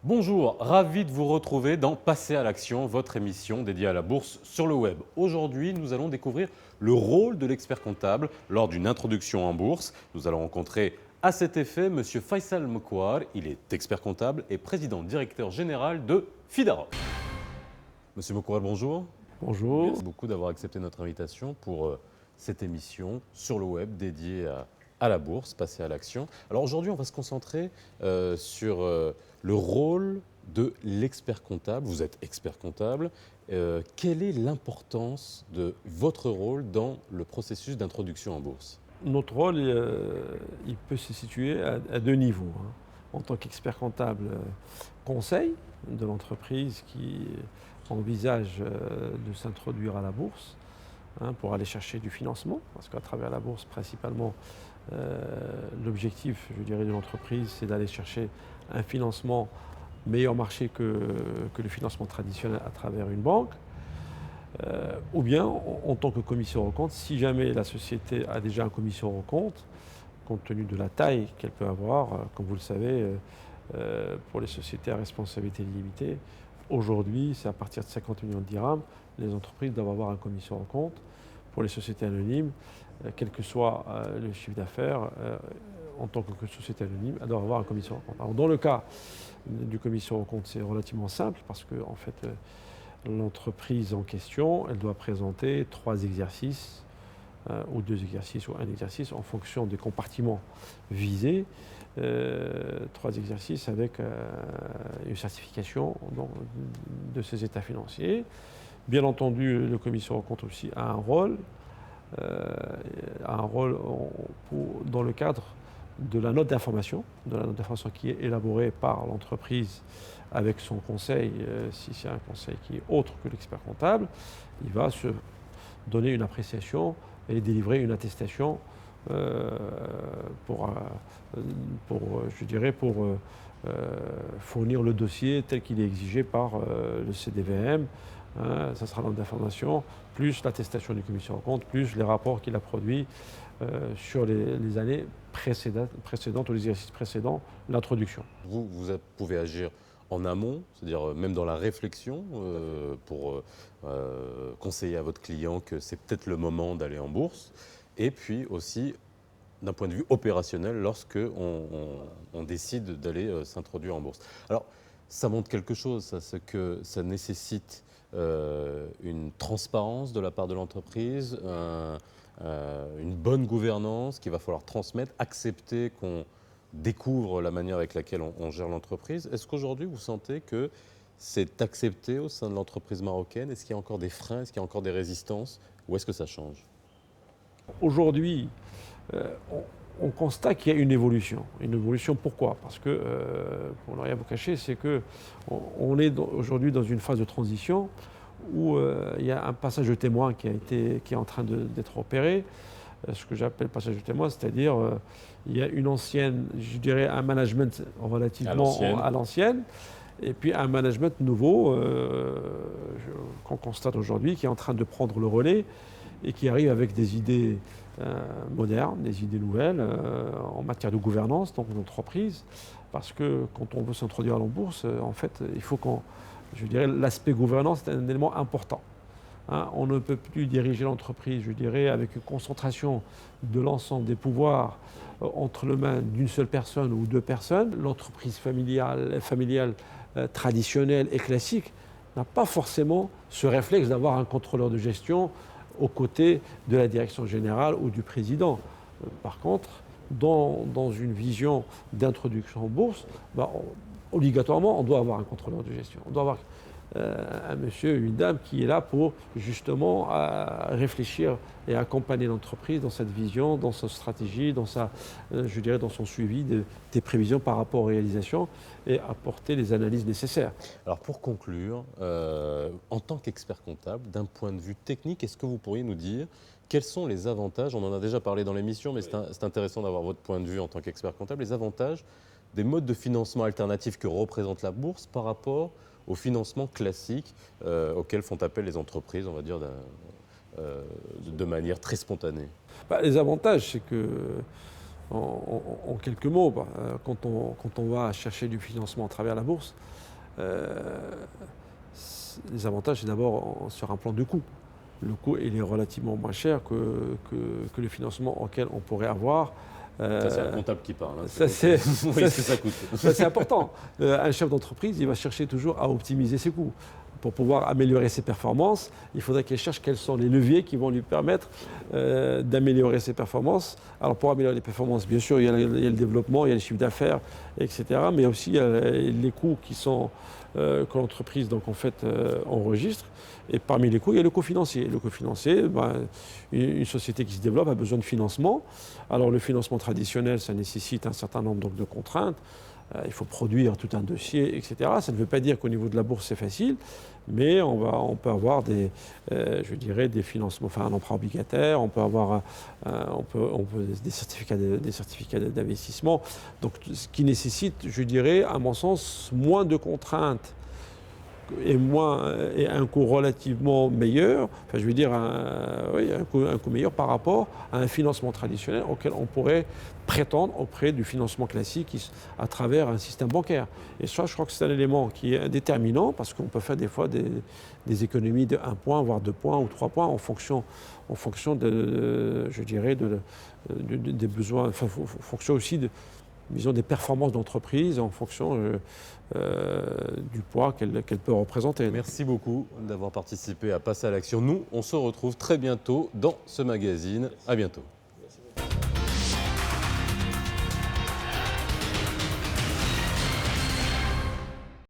Bonjour, ravi de vous retrouver dans Passer à l'action, votre émission dédiée à la bourse sur le web. Aujourd'hui, nous allons découvrir le rôle de l'expert comptable lors d'une introduction en bourse. Nous allons rencontrer à cet effet M. Faisal Mokwar. Il est expert comptable et président directeur général de Fidara. Monsieur Mokwar, bonjour. Bonjour. Merci beaucoup d'avoir accepté notre invitation pour cette émission sur le web dédiée à la bourse, Passer à l'action. Alors aujourd'hui, on va se concentrer sur le rôle de l'expert comptable. Vous êtes expert comptable. Quelle est l'importance de votre rôle dans le processus d'introduction en bourse? Notre rôle, il peut se situer à deux niveaux, hein. En tant qu'expert comptable, conseil de l'entreprise qui envisage de s'introduire à la bourse, hein, pour aller chercher du financement, parce qu'à travers la bourse, principalement, l'objectif, je dirais, de l'entreprise, c'est d'aller chercher un financement meilleur marché que le financement traditionnel à travers une banque. Ou bien, en tant que commission aux comptes, si jamais la société a déjà un commission aux comptes, compte tenu de la taille qu'elle peut avoir, comme vous le savez, pour les sociétés à responsabilité limitée, aujourd'hui, c'est à partir de 50 millions de dirhams, les entreprises doivent avoir un commission aux comptes. Pour les sociétés anonymes, quel que soit le chiffre d'affaires, en tant que société anonyme, elles doivent avoir un commission aux comptes. Alors, dans le cas du commission aux comptes, c'est relativement simple parce que, en fait, l'entreprise en question, elle doit présenter 3 exercices, ou 2 exercices, ou un exercice, en fonction des compartiments visés. 3 exercices avec une certification de ces états financiers. Bien entendu, le commission aux comptes aussi a un rôle dans le cadre de la note d'information, qui est élaborée par l'entreprise avec son conseil. Si c'est un conseil qui est autre que l'expert comptable, il va se donner une appréciation et délivrer une attestation pour fournir le dossier tel qu'il est exigé par le CDVM. Ça sera la note d'information, plus l'attestation du commission aux comptes, plus les rapports qu'il a produits sur les années précédentes ou les exercices précédents, l'introduction. Vous pouvez agir en amont, c'est-à-dire même dans la réflexion, pour conseiller à votre client que c'est peut-être le moment d'aller en bourse, et puis aussi d'un point de vue opérationnel lorsque on décide d'aller s'introduire en bourse. Alors, ça montre quelque chose, ça, c'est que ça nécessite une transparence de la part de l'entreprise, une bonne gouvernance qu'il va falloir transmettre, accepter qu'on découvre la manière avec laquelle on gère l'entreprise. Est-ce qu'aujourd'hui, vous sentez que c'est accepté au sein de l'entreprise marocaine? Est-ce qu'il y a encore des freins? Est-ce qu'il y a encore des résistances? Ou est-ce que ça change? Aujourd'hui, on constate qu'il y a une évolution. Une évolution, pourquoi? Parce que, pour ne rien vous cacher, c'est qu'on est aujourd'hui dans une phase de transition où il y a un passage de témoin qui est en train d'être opéré. Ce que j'appelle passage de témoin, c'est-à-dire il y a une ancienne, je dirais un management relativement à l'ancienne, et puis un management nouveau qu'on constate aujourd'hui, qui est en train de prendre le relais et qui arrive avec des idées modernes, des idées nouvelles en matière de gouvernance dans l'entreprise. Parce que quand on veut s'introduire en bourse, en fait, il faut je dirais, l'aspect gouvernance est un élément important. Hein, on ne peut plus diriger l'entreprise, je dirais, avec une concentration de l'ensemble des pouvoirs entre les mains d'une seule personne ou 2 personnes. L'entreprise familiale traditionnelle et classique n'a pas forcément ce réflexe d'avoir un contrôleur de gestion aux côtés de la direction générale ou du président. Par contre, dans une vision d'introduction en bourse, obligatoirement, on doit avoir un contrôleur de gestion. On doit avoir un monsieur, une dame qui est là pour justement réfléchir et accompagner l'entreprise dans cette vision, dans sa stratégie, dans son suivi des prévisions par rapport aux réalisations et apporter les analyses nécessaires. Alors pour conclure, en tant qu'expert comptable, d'un point de vue technique, est-ce que vous pourriez nous dire quels sont les avantages, on en a déjà parlé dans l'émission, mais c'est intéressant d'avoir votre point de vue en tant qu'expert comptable, les avantages des modes de financement alternatifs que représente la bourse par rapport au financement classique auquel font appel les entreprises, on va dire, de manière très spontanée? Les avantages, c'est que en quelques mots, quand on va chercher du financement à travers la bourse, les avantages, c'est d'abord sur un plan de coût. Le coût, il est relativement moins cher que le financement auquel on pourrait avoir. Ça, c'est un comptable qui parle. Hein, Ça, c'est c'est oui, ça coûte. c'est important. Un chef d'entreprise, il va chercher toujours à optimiser ses coûts. Pour pouvoir améliorer ses performances, il faudrait qu'il cherche quels sont les leviers qui vont lui permettre d'améliorer ses performances. Alors pour améliorer les performances, bien sûr, il y a le développement, il y a le chiffre d'affaires, etc. Mais aussi il y a les coûts que l'entreprise donc, en fait, enregistre. Et parmi les coûts, il y a le coût financier. Le coût financier, une société qui se développe a besoin de financement. Alors le financement traditionnel, ça nécessite un certain nombre donc, de contraintes. Il faut produire tout un dossier, etc. Ça ne veut pas dire qu'au niveau de la bourse, c'est facile, mais on peut avoir des financements, enfin un emprunt obligataire, on peut avoir des certificats d'investissement. Donc, ce qui nécessite, je dirais, à mon sens, moins de contraintes et un coût relativement meilleur, enfin je veux dire un coût meilleur par rapport à un financement traditionnel auquel on pourrait prétendre auprès du financement classique à travers un système bancaire. Et ça, je crois que c'est un élément qui est déterminant parce qu'on peut faire des fois des économies de 1 point, voire 2 points ou 3 points en fonction je dirais, des besoins, enfin, en fonction aussi disons, des performances d'entreprise en fonction du poids qu'elle peut représenter. Merci beaucoup d'avoir participé à Passer à l'action. Nous, on se retrouve très bientôt dans ce magazine. À bientôt.